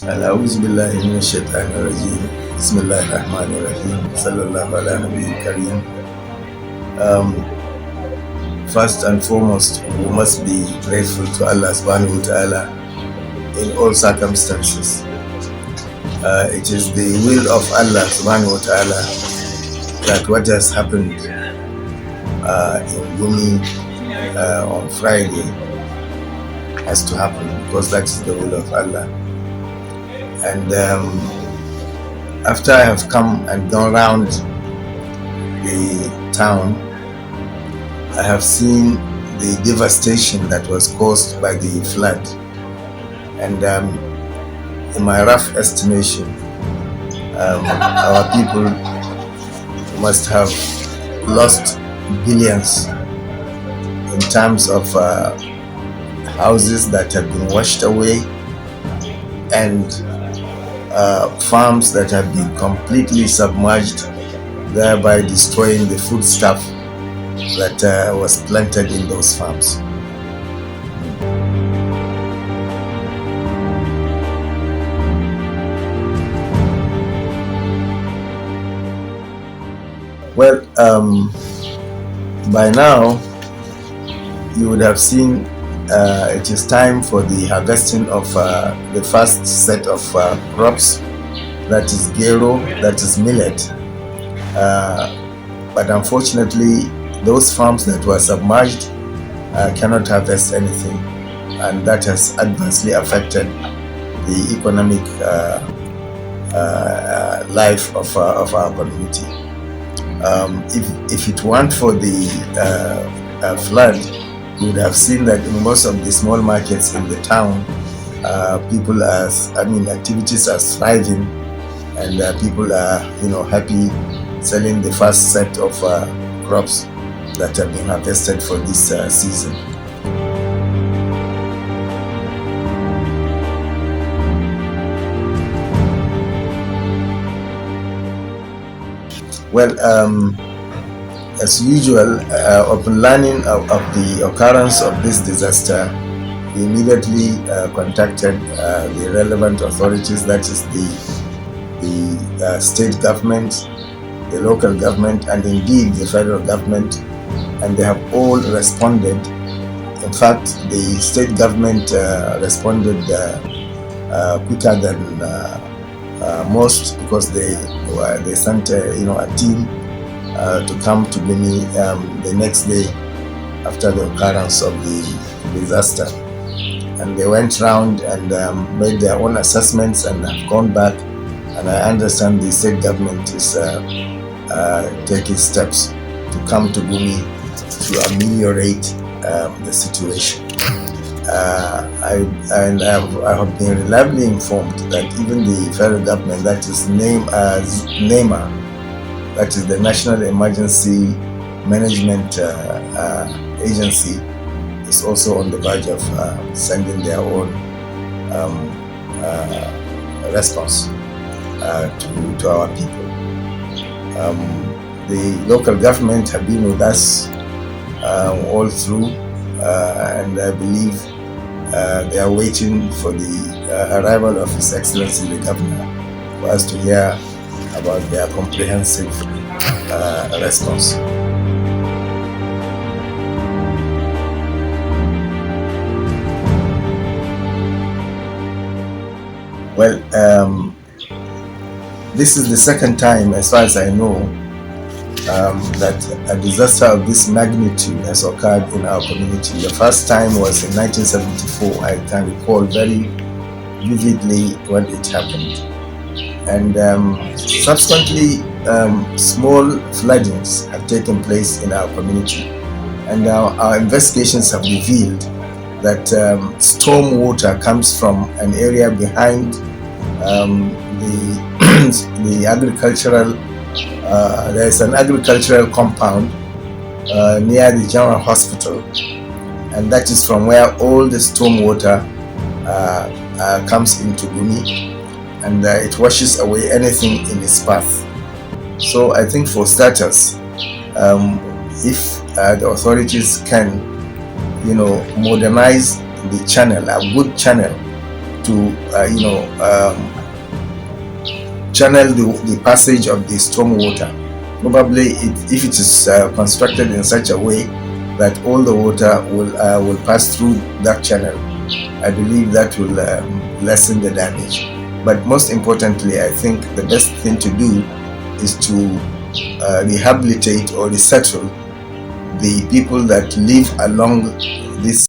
أعوذ بالله من الشيطان الرجيم. بسم الله الرحمن الرحيم. صلى الله على نبي الكريم. First and foremost, we must be grateful to Allah subhanahu wa ta'ala in all circumstances. It is the will of Allah subhanahu wa ta'ala that what has happened in Gumi on Friday has to happen, because that is the will of Allah. And after I have come and gone around the town, I have seen the devastation that was caused by the flood. And in my rough estimation, our people must have lost billions in terms of houses that have been washed away, and farms that have been completely submerged, thereby destroying the foodstuff that was planted in those farms. Well, by now you would have seen it is time for the harvesting of the first set of crops, that is gero, that is millet. But unfortunately, those farms that were submerged cannot harvest anything, and that has adversely affected the economic life of our community. If it weren't for the flood, you would have seen that in most of the small markets in the town, activities are thriving, and people are, happy selling the first set of crops that have been harvested for this season. Well, as usual, upon learning of the occurrence of this disaster, we immediately contacted the relevant authorities, that is the state government, the local government, and indeed the federal government, and they have all responded. In fact, the state government responded quicker than most, because they sent a team to come to Gumi the next day after the occurrence of the disaster, and they went round and made their own assessments and have gone back, and I understand the state government is taking steps to come to Gumi to ameliorate the situation. I have been reliably informed that even the federal government, that is NEMA, that is the National Emergency Management Agency, is also on the verge of sending their own response to our people. The local government have been with us all through, and I believe they are waiting for the arrival of His Excellency the Governor for us to hear about their comprehensive response. Well, this is the second time, as far as I know, that a disaster of this magnitude has occurred in our community. The first time was in 1974. I can recall very vividly when it happened. And subsequently, small floodings have taken place in our community. And our investigations have revealed that storm water comes from an area behind the agricultural, there is an agricultural compound near the General Hospital, and that is from where all the storm water comes into Gumi, and it washes away anything in its path. So I think, for starters, if the authorities can, modernize the channel, a good channel to channel the passage of the storm water. Probably, if it is constructed in such a way that all the water will pass through that channel, I believe that will lessen the damage. But most importantly, I think the best thing to do is to rehabilitate or resettle the people that live along this